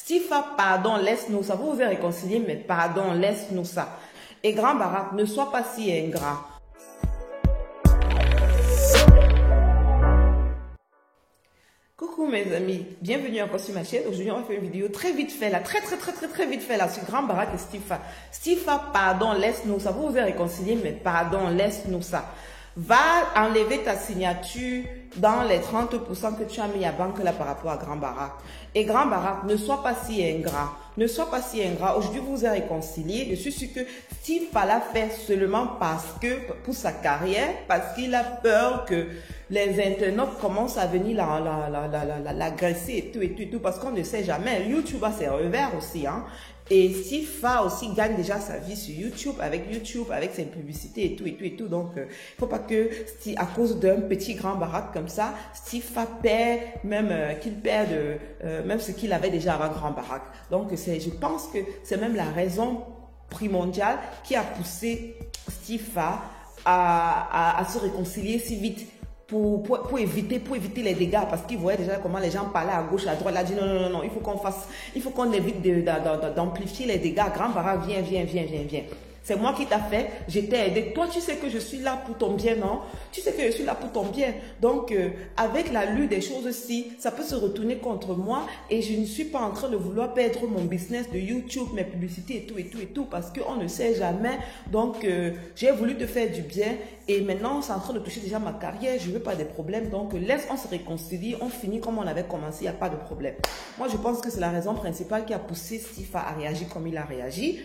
Stifa, pardon, laisse-nous ça. Vous vous êtes réconciliés, mais pardon, laisse-nous ça. Et Grand Barack, ne sois pas si ingrat. Coucou mes amis, bienvenue encore sur ma chaîne. Aujourd'hui, on va faire une vidéo très vite fait là, très vite fait là, sur Grand Barack et Stifa. Stifa, pardon, laisse-nous ça. Vous vous êtes réconciliés, mais pardon, laisse-nous ça. Va enlever ta signature dans les 30% que tu as mis à banque là par rapport à Grand Barack. Et Grand Barack, ne sois pas si ingrat. Ne sois pas si ingrat. Aujourd'hui, vous vous êtes réconciliés. Je suis sûr que Stifa l'a fait seulement parce que, pour sa carrière, parce qu'il a peur que les internautes commencent à venir l'agresser et tout, parce qu'on ne sait jamais. YouTube a ses revers aussi, hein. Et Stifa aussi gagne déjà sa vie sur YouTube, avec ses publicités et tout. Donc, il faut pas que, à cause d'un petit Grand Barack comme ça, Stifa perd, même qu'il perde, même ce qu'il avait déjà avant Grand Barack. Donc, je pense que c'est même la raison primordiale qui a poussé Stifa à se réconcilier si vite. Pour éviter les dégâts, parce qu'il voyait déjà comment les gens parlaient à gauche, à droite. Il a dit non, il faut qu'on évite d'amplifier les dégâts. Grand Barack, viens. C'est moi qui t'a fait, je t'ai aidé. Toi, tu sais que je suis là pour ton bien, non? Tu sais que je suis là pour ton bien. Donc, avec la lutte des choses-ci, ça peut se retourner contre moi et je ne suis pas en train de vouloir perdre mon business de YouTube, mes publicités et tout, parce qu'on ne sait jamais. Donc, j'ai voulu te faire du bien et maintenant, c'est en train de toucher déjà ma carrière. Je ne veux pas des problèmes. Donc, on se réconcilie, on finit comme on avait commencé, il n'y a pas de problème. Moi, je pense que c'est la raison principale qui a poussé Stifa à réagir comme il a réagi.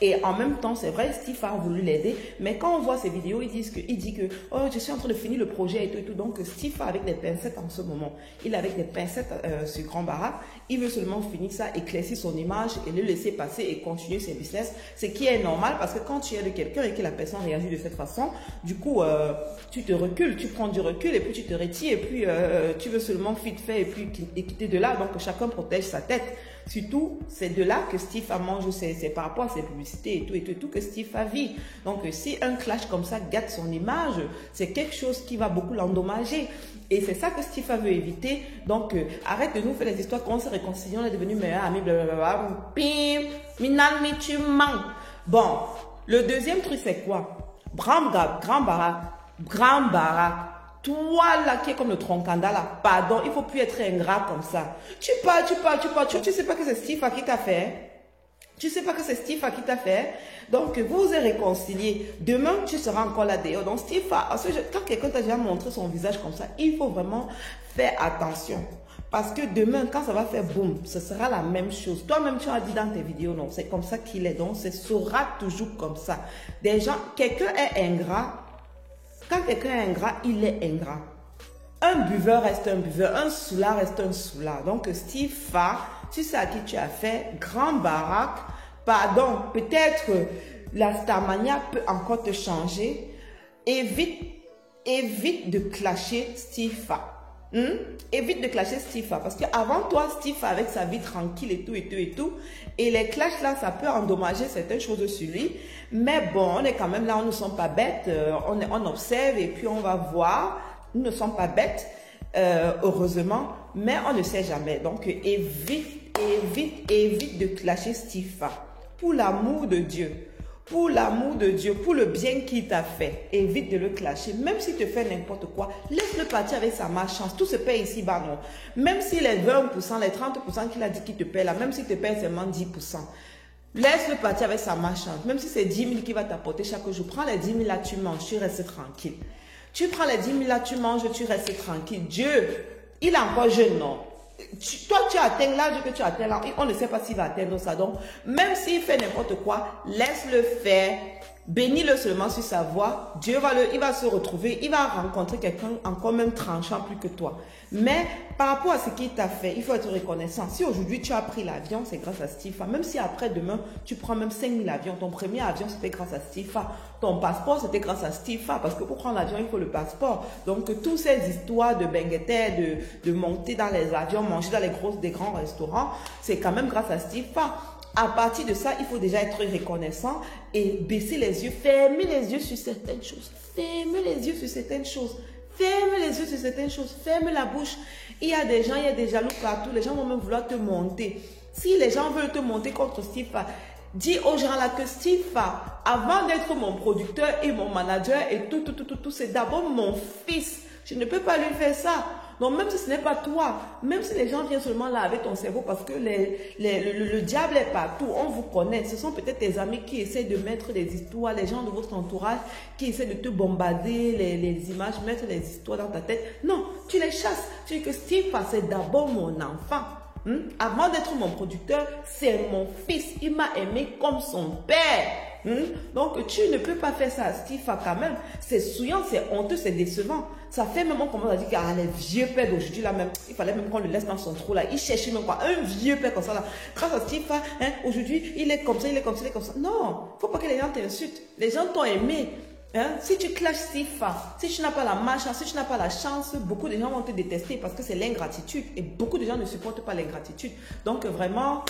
Et en même temps, c'est vrai, Stifa a voulu l'aider, mais quand on voit ces vidéos, il dit que oh, je suis en train de finir le projet et tout. Donc, Stifa avec des pincettes en ce moment, il est avec des pincettes sur Grand Barack, il veut seulement finir ça, éclaircir son image et le laisser passer et continuer ses business, ce qui est normal parce que quand tu aides quelqu'un et que la personne réagit de cette façon, du coup, tu te recules, tu prends du recul et puis tu te retires et puis tu veux seulement vite faire et puis quitter de là. Donc, chacun protège sa tête. Surtout, c'est de là que Stifa mange, c'est par rapport à ses publicités et tout que Stifa vit. Donc, si un clash comme ça gâte son image, c'est quelque chose qui va beaucoup l'endommager. Et c'est ça que Stifa veut éviter. Donc, arrête de nous faire des histoires qu'on se réconcilie, on est devenu meilleurs amis, blablabla. Pim, Minami, tu mens. Bon, le deuxième truc, c'est quoi? Grand Barack. Toi là qui est comme le troncanda là, pardon, il ne faut plus être ingrat comme ça. Tu parles, tu sais pas que c'est Stifa qui t'a fait. Tu sais pas que c'est Stifa qui t'a fait. Donc vous vous êtes réconciliés. Demain tu seras encore là dehors. Donc Stifa, quand quelqu'un t'a déjà montré son visage comme ça, il faut vraiment faire attention. Parce que demain, quand ça va faire boum, ce sera la même chose. Toi-même, tu as dit dans tes vidéos, non, c'est comme ça qu'il est. Donc, ce sera toujours comme ça. Des gens, quelqu'un est ingrat. Quand quelqu'un est ingrat, il est ingrat. Un buveur reste un buveur, un soulard reste un soulard. Donc, Stifa, tu sais à qui tu as fait, Grand Barack, pardon, peut-être la Starmania peut encore te changer. Évite de clasher Stifa. Évite de clasher Stifa parce qu'avant toi, Stifa avec sa vie tranquille et tout. Et les clashs là, ça peut endommager certaines choses sur lui. Mais bon, on est quand même là, on ne sommes pas bêtes. On observe et puis on va voir. Nous ne sommes pas bêtes, heureusement, mais on ne sait jamais. Donc, évite de clasher Stifa. Pour l'amour de Dieu. Pour l'amour de Dieu, pour le bien qu'il t'a fait, évite de le clasher. Même s'il te fait n'importe quoi, laisse-le partir avec sa malchance. Tout se paye ici-bas, non. Même si les 20%, les 30% qu'il a dit qu'il te paye là, même s'il te paye seulement 10%, laisse-le partir avec sa malchance. Même si c'est 10 000 qu'il va t'apporter chaque jour, prends les 10 000 là, tu manges, tu restes tranquille. Tu prends les 10 000 là, tu manges, tu restes tranquille. Dieu, il est encore jeune, non? Toi, tu atteins l'âge que tu atteins là, on ne sait pas s'il va atteindre ça. Donc, même s'il fait n'importe quoi, laisse-le faire. Bénis-le seulement sur sa voie. Dieu il va se retrouver, il va rencontrer quelqu'un encore même tranchant plus que toi. Mais par rapport à ce qu'il t'a fait, il faut être reconnaissant. Si aujourd'hui tu as pris l'avion, c'est grâce à Stifa. Même si après demain, tu prends même 5 000 avions. Ton premier avion, c'était grâce à Stifa. Ton passeport, c'était grâce à Stifa. Parce que pour prendre l'avion, il faut le passeport. Donc, toutes ces histoires de bengueter, de monter dans les avions, manger dans des grands restaurants, c'est quand même grâce à Stifa. À partir de ça, il faut déjà être reconnaissant et baisser les yeux, fermer les yeux sur certaines choses. Fermer les yeux sur certaines choses. Ferme les yeux sur certaines choses. Ferme la bouche. Il y a des gens, il y a des jaloux partout. Les gens vont même vouloir te monter. Si les gens veulent te monter contre Steve, dis aux gens là que Steve, avant d'être mon producteur et mon manager et tout, c'est d'abord mon fils. Je ne peux pas lui faire ça. Donc, même si ce n'est pas toi, même si les gens viennent seulement là avec ton cerveau, parce que le diable est partout, on vous connaît. Ce sont peut-être tes amis qui essaient de mettre des histoires, les gens de votre entourage qui essaient de te bombarder les images, mettre les histoires dans ta tête. Non, tu les chasses. Tu dis que Steve, c'est d'abord mon enfant. Avant d'être mon producteur, c'est mon fils. Il m'a aimé comme son père. Donc, tu ne peux pas faire ça à Steve quand même. C'est souillant, c'est honteux, c'est décevant. Ça fait même, comme on a dit, les vieux pères d'aujourd'hui, là même, il fallait même qu'on le laisse dans son trou, là. Il cherchait même quoi, un vieux père comme ça, là. Grâce à Steve, aujourd'hui, il est comme ça, il est comme ça, il est comme ça. Non, faut pas que les gens t'insultent. Les gens t'ont aimé. Si tu clashes Steve, si tu n'as pas la marche, si tu n'as pas la chance, beaucoup de gens vont te détester parce que c'est l'ingratitude. Et beaucoup de gens ne supportent pas l'ingratitude. Donc, vraiment...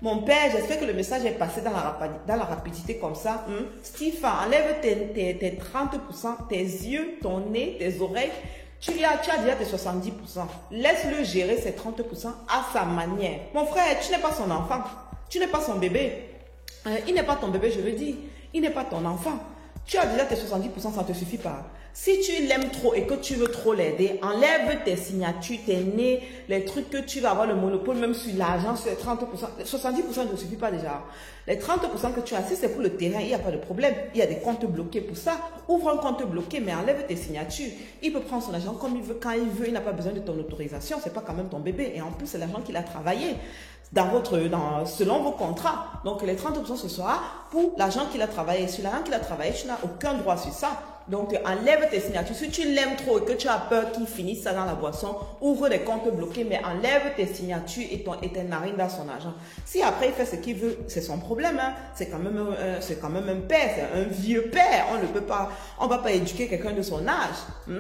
Mon père, j'espère que le message est passé dans la rapidité comme ça. Steve, enlève tes 30%, tes yeux, ton nez, tes oreilles. Tu as déjà tes 70%. Laisse-le gérer ces 30% à sa manière. Mon frère, tu n'es pas son enfant. Tu n'es pas son bébé. Il n'est pas ton bébé, je veux dire. Il n'est pas ton enfant. Tu as déjà tes 70%, ça ne te suffit pas. Si tu l'aimes trop et que tu veux trop l'aider, enlève tes signatures, tes nez, les trucs que tu vas avoir le monopole, même sur l'argent, sur les 30%. 70% ne te suffit pas déjà. Les 30% que tu as, si c'est pour le terrain, il n'y a pas de problème. Il y a des comptes bloqués pour ça. Ouvre un compte bloqué, mais enlève tes signatures. Il peut prendre son argent comme il veut, quand il veut. Il n'a pas besoin de ton autorisation. C'est pas quand même ton bébé. Et en plus, c'est l'argent qu'il a travaillé. Selon vos contrats. Donc, les 30%, ce sera pour l'argent qu'il a travaillé. Sur l'argent qu'il a travaillé, tu n'as aucun droit sur ça. Donc, enlève tes signatures. Si tu l'aimes trop et que tu as peur qu'il finisse ça dans la boisson, ouvre des comptes bloqués, mais enlève tes signatures et tes narines dans son argent. Si après, il fait ce qu'il veut, c'est son problème. C'est quand même un père, c'est un vieux père. On ne va pas éduquer quelqu'un de son âge.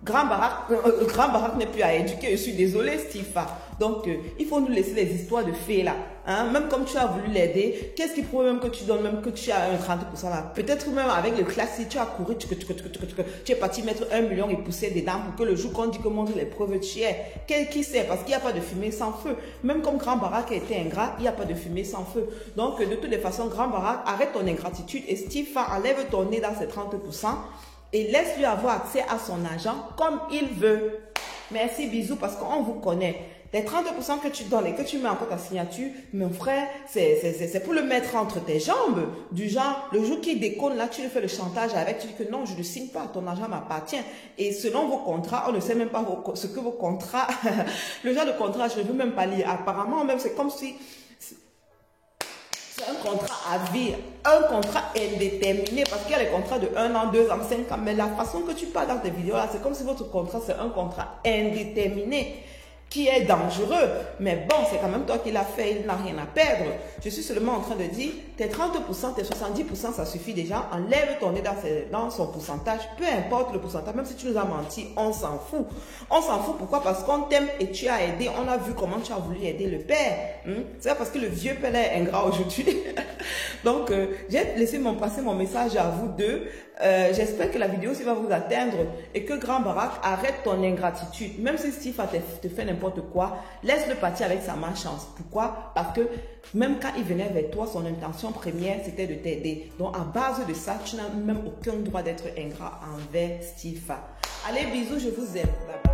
Grand Barack n'est plus à éduquer, je suis désolée, Steve. Donc, il faut nous laisser les histoires de fées là. Même comme tu as voulu l'aider, qu'est-ce qui prouve même que tu donnes, même que tu as un 30% là? Peut-être même avec le classique, tu as couru, tu es parti mettre 1 million et pousser dedans pour que le jour qu'on dit que montre les preuves, tu es. Qui sait? Parce qu'il n'y a pas de fumée sans feu. Même comme Grand Barack a été ingrat, il n'y a pas de fumée sans feu. Donc, de toutes les façons, Grand Barack, arrête ton ingratitude et Steve, enlève ton nez dans ces 30%. Et laisse-lui avoir accès à son argent comme il veut. Merci, bisous, parce qu'on vous connaît. Les 30% que tu donnes et que tu mets encore ta signature, mon frère, c'est pour le mettre entre tes jambes. Du genre, le jour qu'il déconne, là, tu lui fais le chantage avec, tu dis que non, je ne signe pas, ton argent m'appartient. Et selon vos contrats, on ne sait même pas ce que vos contrats, le genre de contrat, je ne veux même pas lire. Apparemment, même, c'est comme si... C'est un contrat à vie, un contrat indéterminé, parce qu'il y a les contrats de 1 an, 2 ans, 5 ans, mais la façon que tu parles dans tes vidéos là, c'est comme si votre contrat, c'est un contrat indéterminé, qui est dangereux, mais bon, c'est quand même toi qui l'as fait, il n'a rien à perdre. Je suis seulement en train de dire, tes 30%, tes 70%, ça suffit déjà, enlève ton nez dans son pourcentage, peu importe le pourcentage, même si tu nous as menti, on s'en fout. On s'en fout, pourquoi? Parce qu'on t'aime et tu as aidé, on a vu comment tu as voulu aider le père. C'est parce que le vieux père est ingrat aujourd'hui. Donc, j'ai laissé passer mon message à vous deux. J'espère que la vidéo aussi va vous atteindre et que Grand Barack arrête ton ingratitude. Même si Steve te fait n'importe quoi, laisse-le partir avec sa malchance. Pourquoi? Parce que même quand il venait vers toi, son intention première, c'était de t'aider. Donc, à base de ça, tu n'as même aucun droit d'être ingrat envers Steve. Allez, bisous, je vous aime. Bye bye.